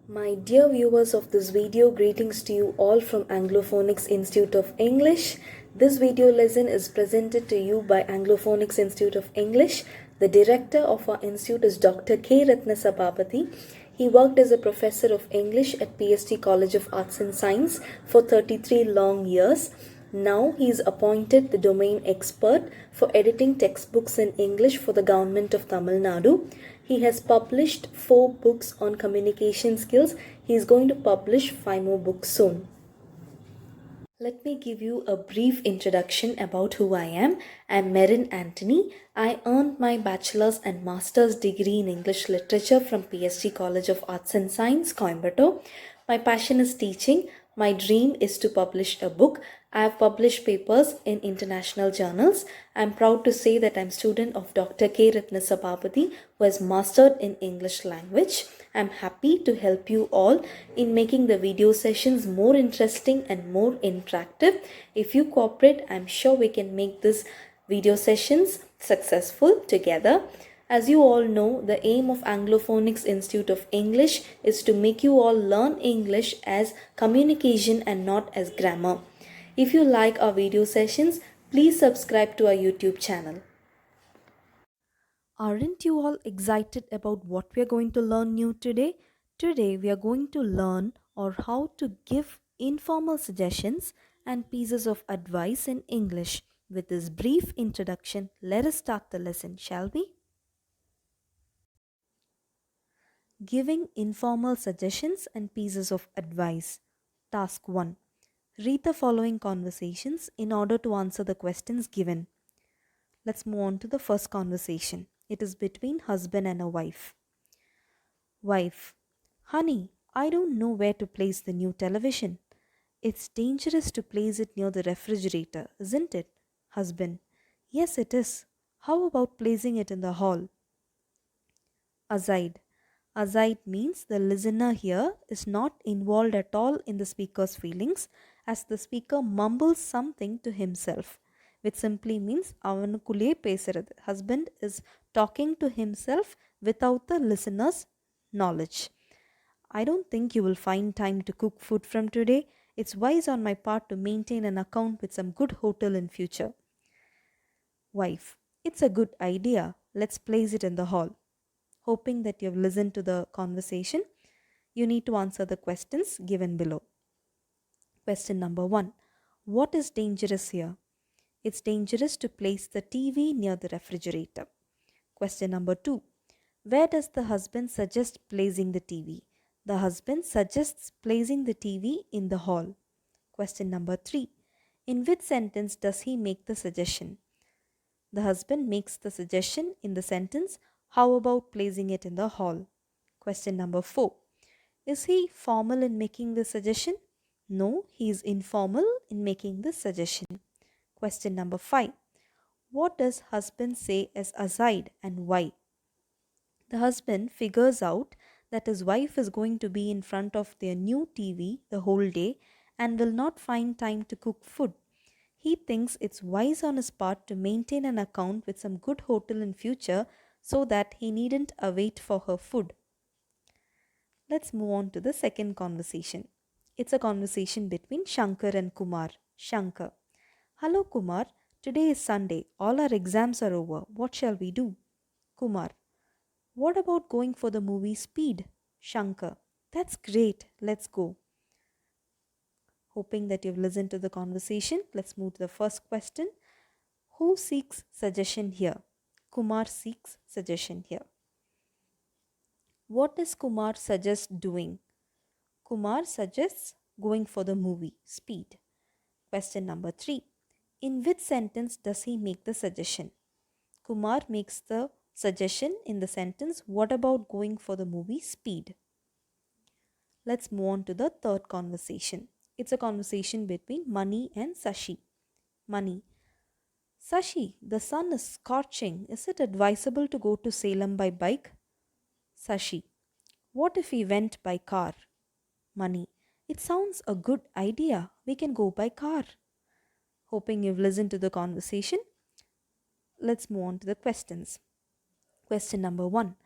My dear viewers of this video, greetings to you all from Anglophonix Institute of English. This video lesson is presented to you by Anglophonix Institute of English. The director of our institute is Dr. K. Rathnasabapathi. He worked as a professor of English at PST College of Arts and Science for 33 long years. Now he is appointed the domain expert for editing textbooks in English for the government of Tamil Nadu. He has published 4 books on communication skills. He is going to publish 5 more books soon. Let me give you a brief introduction about who I am. I am Merin Anthony. I earned my bachelor's and master's degree in English literature from PST College of Arts and Science, Coimbatore. My passion is teaching. My dream is to publish a book. I have published papers in international journals. I am proud to say that I am a student of Dr. K. Rathnasabapathi, who has mastered in English language. I am happy to help you all in making the video sessions more interesting and more interactive. If you cooperate, I am sure we can make this video sessions successful together. As you all know, the aim of Anglophonix Institute of English is to make you all learn English as communication and not as grammar. If you like our video sessions, please subscribe to our YouTube channel. Aren't you all excited about what we are going to learn new today? Today we are going to learn or how to give informal suggestions and pieces of advice in English. With this brief introduction, let us start the lesson, shall we? Giving informal suggestions and pieces of advice. Task 1. Read the following conversations in order to answer the questions given. Let's move on to the first conversation. It is between husband and a wife. Wife: Honey, I don't know where to place the new television. It's dangerous to place it near the refrigerator, isn't it? Husband: Yes, it is. How about placing it in the hall? Aside. Aside means the listener here is not involved at all in the speaker's feelings, as the speaker mumbles something to himself, which simply means avanukulle pesiradu. Husband is talking to himself without the listener's knowledge. I don't think you will find time to cook food from today. It's wise on my part to maintain an account with some good hotel in future. Wife: It's a good idea. Let's place it in the hall. Hoping that you have listened to the conversation, you need to answer the questions given below. Question number 1. What is dangerous here? It's dangerous to place the TV near the refrigerator. Question number 2. Where does the husband suggest placing the TV? The husband suggests placing the TV in the hall. Question number 3. In which sentence does he make the suggestion? The husband makes the suggestion in the sentence, how about placing it in the hall? Question number 4. Is he formal in making the suggestion? No, he is informal in making the suggestion. Question number 5. What does husband say as aside and why? The husband figures out that his wife is going to be in front of their new TV the whole day and will not find time to cook food. He thinks it's wise on his part to maintain an account with some good hotel in future so that he needn't await for her food. Let's move on to the second conversation. It's a conversation between Shankar and Kumar. Shankar: Hello Kumar, today is Sunday. All our exams are over. What shall we do? Kumar: What about going for the movie Speed? Shankar: That's great. Let's go. Hoping that you've listened to the conversation, let's move to the first question. Who seeks suggestion here? Kumar seeks suggestion here. What does Kumar suggest doing? Kumar suggests going for the movie Speed. Question number 3. In which sentence does he make the suggestion? Kumar makes the suggestion in the sentence, what about going for the movie Speed? Let's move on to the third conversation. It's a conversation between Mani and Sashi. Mani: Sashi, the sun is scorching. Is it advisable to go to Salem by bike? Sashi: What if we went by car? Mani: It sounds a good idea. We can go by car. Hoping you've listened to the conversation, let's move on to the questions. Question number 1.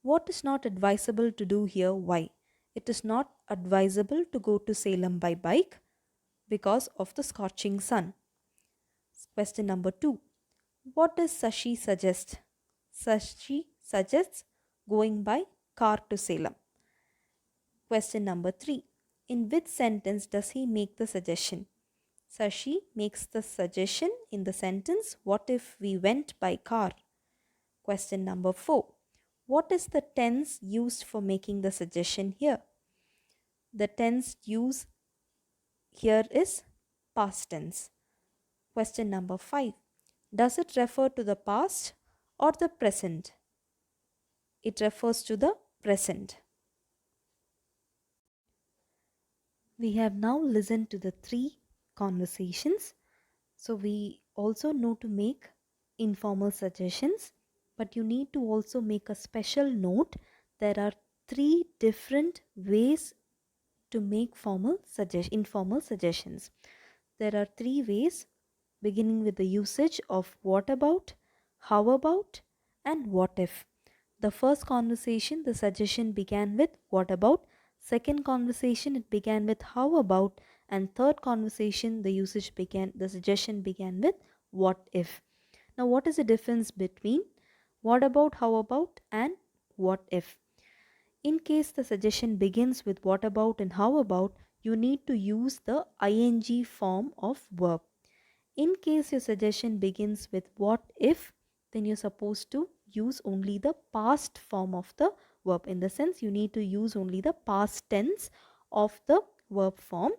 What is not advisable to do here? Why? It is not advisable to go to Salem by bike because of the scorching sun. Question number 2. What does Sashi suggest? Sashi suggests going by car to Salem. Question number 3. In which sentence does he make the suggestion? Sashi makes the suggestion in the sentence, what if we went by car? Question number 4. What is the tense used for making the suggestion here? The tense used here is past tense. Question number 5. Does it refer to the past or the present? It refers to the present. We have now listened to the 3 conversations. So we also know to make informal suggestions, but you need to also make a special note. There are 3 different ways to make informal suggestions. There are 3 ways, beginning with the usage of what about, how about, and what if. The first conversation, the suggestion began with what about. Second conversation, it began with how about. And third conversation, the suggestion began with what if. Now, what is the difference between what about, how about, and what if? In case the suggestion begins with what about and how about, you need to use the ing form of verb. In case your suggestion begins with what if, then you're supposed to use only the past form of the verb. In the sense, you need to use only the past tense of the verb form,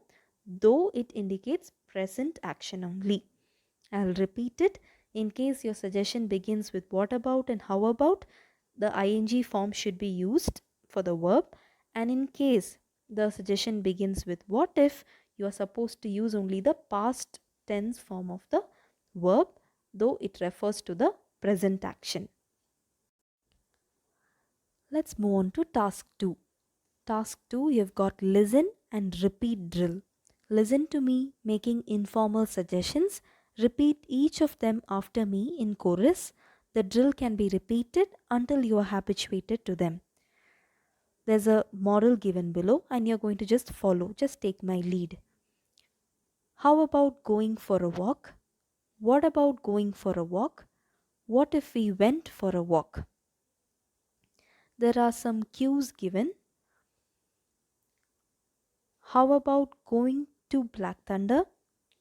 though it indicates present action only. I'll repeat it. In case your suggestion begins with what about and how about, the ing form should be used for the verb. And in case the suggestion begins with what if, you are supposed to use only the past tense form of the verb, though it refers to the present action. Let's move on to task 2. Task 2, you've got listen and repeat drill. Listen to me making informal suggestions. Repeat each of them after me in chorus. The drill can be repeated until you are habituated to them. There's a model given below and you're going to just follow. Just take my lead. How about going for a walk? What about going for a walk? What if we went for a walk? There are some cues given. How about going to Black Thunder?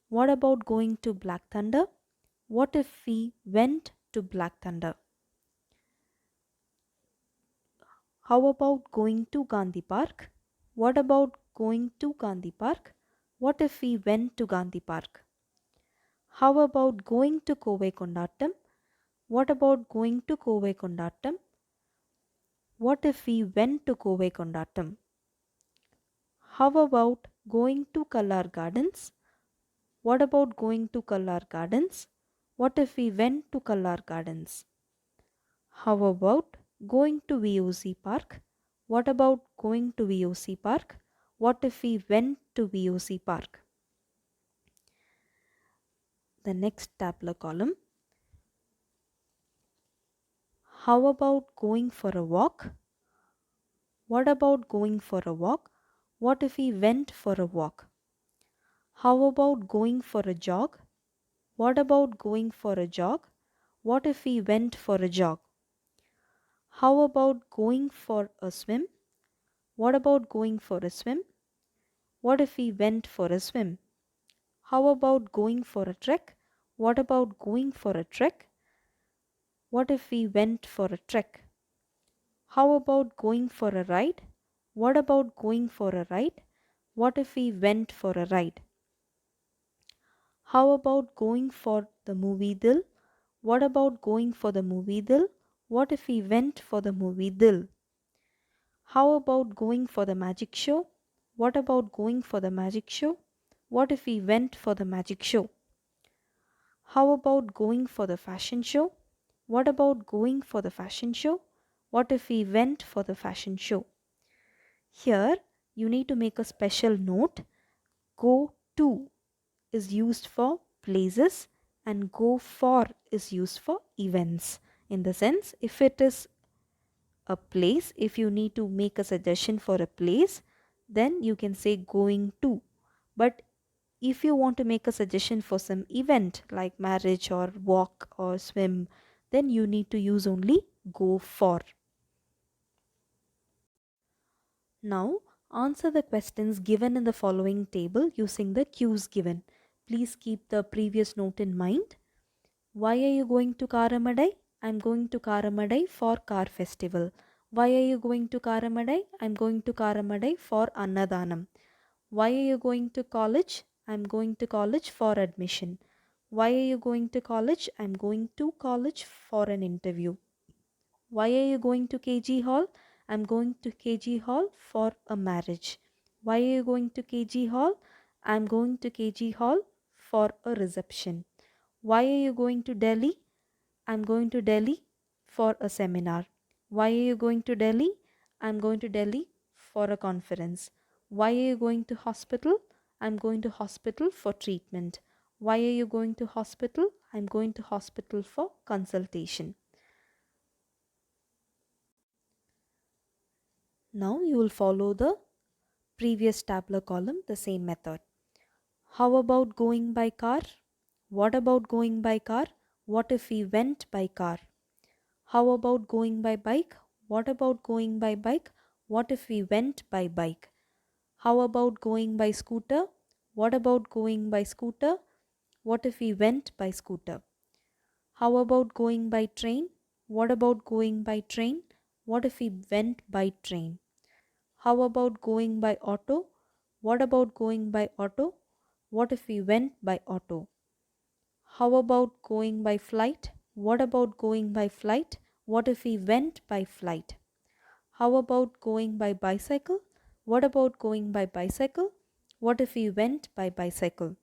What about going to Black Thunder? What if we went to Black Thunder? How about going to Gandhi Park? What about going to Gandhi Park? What if we went to Gandhi Park? How about going to Kovai Kondatam? What about going to Kovai Kondatam? What if we went to Kovai Kondatam? How about going to Kallar Gardens? What about going to Kallar Gardens? What if we went to Kallar Gardens? How about going to VOC Park? What about going to VOC Park? What if we went to VOC Park? The next tabular column. How about going for a walk? What about going for a walk? What if we went for a walk? How about going for a jog? What about going for a jog? What if we went for a jog? How about going for a swim? What about going for a swim? What if we went for a swim? How about going for a trek? What about going for a trek? What if we went for a trek? How about going for a ride? What about going for a ride? What if we went for a ride? How about going for the movie Dil? What about going for the movie Dil? What if we went for the movie Dil? How about going for the magic show? What about going for the magic show? What if we went for the magic show? How about going for the fashion show? What about going for the fashion show? What if we went for the fashion show? Here, you need to make a special note. Go to is used for places and go for is used for events. In the sense, if it is a place, if you need to make a suggestion for a place, then you can say going to. But if you want to make a suggestion for some event like marriage or walk or swim, then you need to use only go for. Now, answer the questions given in the following table using the cues given. Please keep the previous note in mind. Why are you going to Karamadai? I'm going to Karamadai for car festival. Why are you going to Karamadai? I'm going to Karamadai for Annadanam. Why are you going to college? I'm going to college for admission. Why are you going to college? I'm going to college for an interview. Why are you going to KG Hall? I'm going to KG Hall for a marriage. Why are you going to KG Hall? I'm going to KG Hall for a reception. Why are you going to Delhi? I'm going to Delhi for a seminar. Why are you going to Delhi? I'm going to Delhi for a conference. Why are you going to hospital? I'm going to hospital for treatment. Why are you going to hospital? I'm going to hospital for consultation. Now you will follow the previous tabular column, the same method. How about going by car? What about going by car? What if we went by car? How about going by bike? What about going by bike? What if we went by bike? How about going by scooter? What about going by scooter? What if we went by scooter? How about going by train? What about going by train? What if we went by train? How about going by auto? What about going by auto? What if we went by auto? How about going by flight? What about going by flight? What if we went by flight? How about going by bicycle? What about going by bicycle? What if we went by bicycle?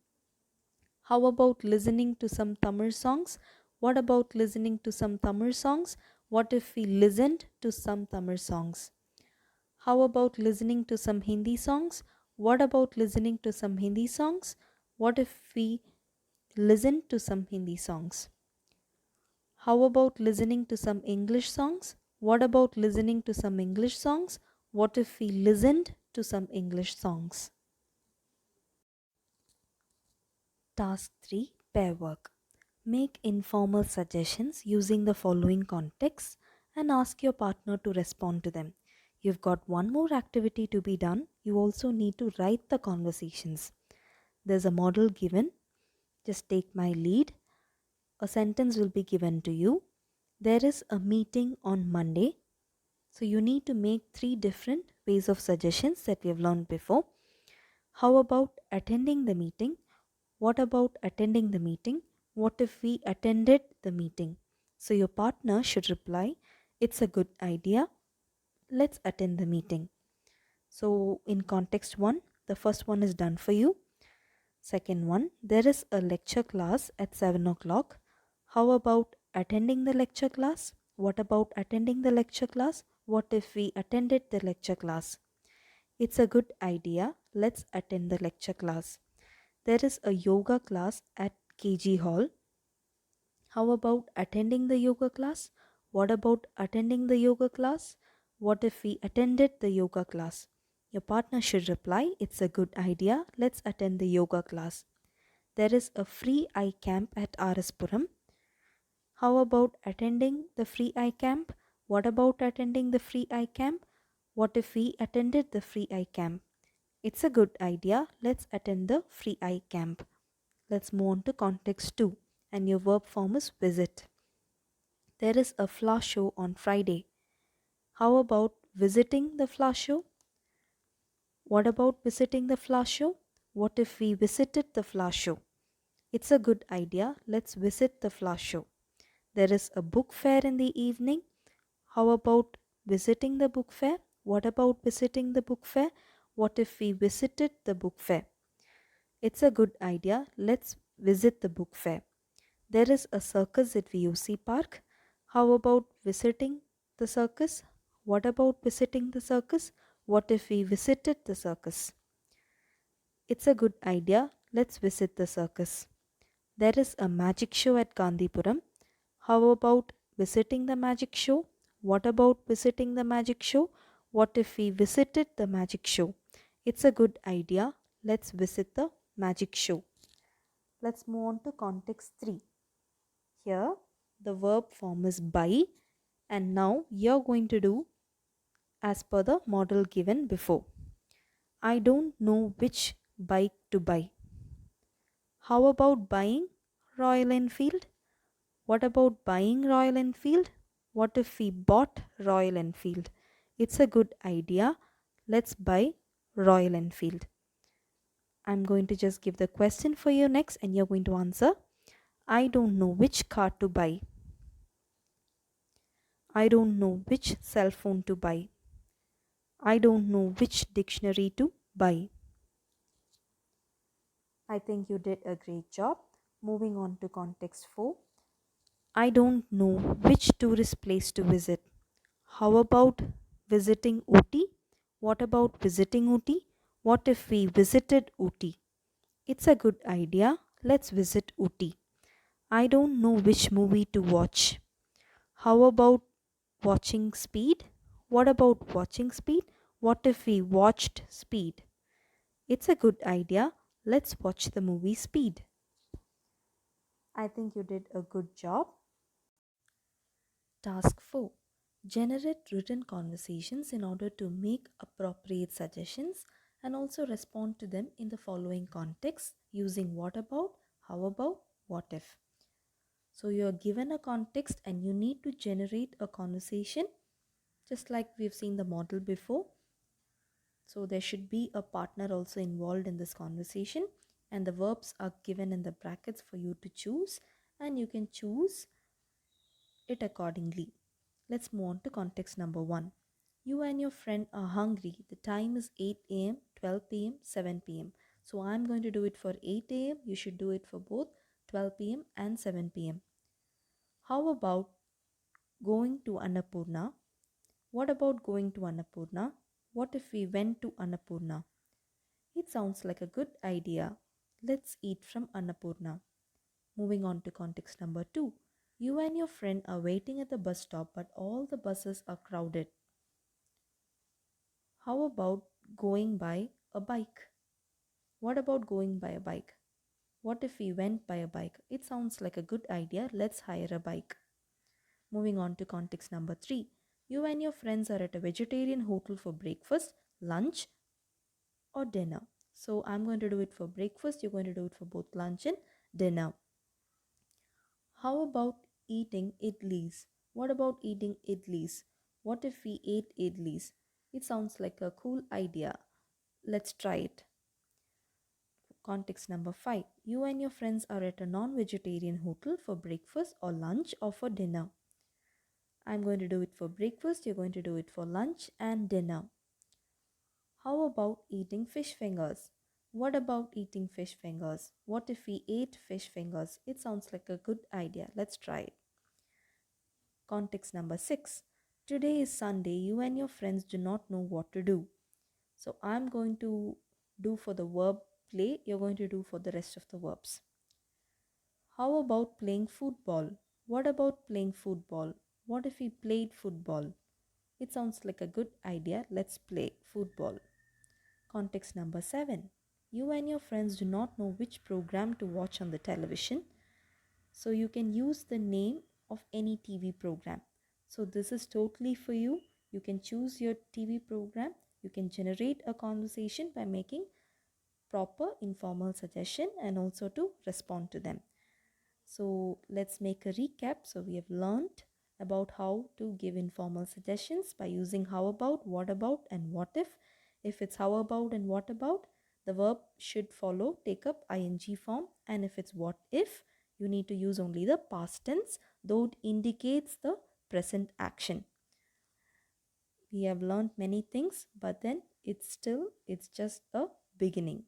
How about listening to some Tamil songs? What about listening to some Tamil songs? What if we listened to some Tamil songs? How about listening to some Hindi songs? What about listening to some Hindi songs? What if we listened to some Hindi songs? How about listening to some English songs? What about listening to some English songs? What if we listened to some English songs? Task 3, Pair Work. Make informal suggestions using the following contexts and ask your partner to respond to them. You've got one more activity to be done. You also need to write the conversations. There's a model given. Just take my lead. A sentence will be given to you. There is a meeting on Monday. So you need to make 3 different ways of suggestions that we have learned before. How about attending the meeting? What about attending the meeting? What if we attended the meeting? So your partner should reply, it's a good idea. Let's attend the meeting. So in context 1, the first one is done for you. Second one, there is a lecture class at 7 o'clock. How about attending the lecture class? What about attending the lecture class? What if we attended the lecture class? It's a good idea. Let's attend the lecture class. There is a yoga class at KG Hall. How about attending the yoga class? What about attending the yoga class? What if we attended the yoga class? Your partner should reply, it's a good idea. Let's attend the yoga class. There is a free eye camp at Araspuram. How about attending the free eye camp? What about attending the free eye camp? What if we attended the free eye camp? It's a good idea. Let's attend the free eye camp. Let's move on to context 2 and your verb form is visit. There is a flower show on Friday. How about visiting the flower show? What about visiting the flower show? What if we visited the flower show? It's a good idea. Let's visit the flower show. There is a book fair in the evening. How about visiting the book fair? What about visiting the book fair? What if we visited the book fair? It's a good idea. Let's visit the book fair. There is a circus at VUC Park. How about visiting the circus? What about visiting the circus? What if we visited the circus? It's a good idea. Let's visit the circus. There is a magic show at Gandhipuram. How about visiting the magic show? What about visiting the magic show? What if we visited the magic show? It's a good idea. Let's visit the magic show. Let's move on to context 3. Here, the verb form is buy, and now you're going to do as per the model given before. I don't know which bike to buy. How about buying Royal Enfield? What about buying Royal Enfield? What if we bought Royal Enfield? It's a good idea. Let's buy Royal Enfield. I'm going to just give the question for you next and you're going to answer. I don't know which car to buy. I don't know which cell phone to buy. I don't know which dictionary to buy. I think you did a great job. Moving on to context 4. I don't know which tourist place to visit. How about visiting Ooty? What about visiting Ooty? What if we visited Ooty? It's a good idea. Let's visit Ooty. I don't know which movie to watch. How about watching Speed? What about watching Speed? What if we watched Speed? It's a good idea. Let's watch the movie Speed. I think you did a good job. Task 4. Generate written conversations in order to make appropriate suggestions and also respond to them in the following context using what about, how about, what if. So you're given a context and you need to generate a conversation just like we've seen the model before. So there should be a partner also involved in this conversation and the verbs are given in the brackets for you to choose and you can choose it accordingly. Let's move on to context number 1. You and your friend are hungry. The time is 8 a.m., 12 p.m., 7 p.m. So I'm going to do it for 8 a.m. You should do it for both 12 p.m. and 7 p.m. How about going to Annapurna? What about going to Annapurna? What if we went to Annapurna? It sounds like a good idea. Let's eat from Annapurna. Moving on to context number 2. You and your friend are waiting at the bus stop, but all the buses are crowded. How about going by a bike? What about going by a bike? What if we went by a bike? It sounds like a good idea. Let's hire a bike. Moving on to context number 3. You and your friends are at a vegetarian hotel for breakfast, lunch, or dinner. So I'm going to do it for breakfast. You're going to do it for both lunch and dinner. How about eating idlis? What about eating idlis? What if we ate idlis? It sounds like a cool idea. Let's try it. Context number 5. You and your friends are at a non-vegetarian hotel for breakfast or lunch or for dinner. I'm going to do it for breakfast. You're going to do it for lunch and dinner. How about eating fish fingers? What about eating fish fingers? What if we ate fish fingers? It sounds like a good idea. Let's try it. Context number 6. Today is Sunday. You and your friends do not know what to do. So I'm going to do for the verb play. You're going to do for the rest of the verbs. How about playing football? What about playing football? What if we played football? It sounds like a good idea. Let's play football. Context number 7. You and your friends do not know which program to watch on the television. So you can use the name of any TV program. So this is totally for you. You can choose your TV program. You can generate a conversation by making proper informal suggestion and also to respond to them. So let's make a recap. So we have learned about how to give informal suggestions by using how about, what about, and what if. If it's how about and what about, the verb should follow take up ing form, and if it's what if, you need to use only the past tense, though it indicates the present action. We have learned many things, but then it's just a beginning.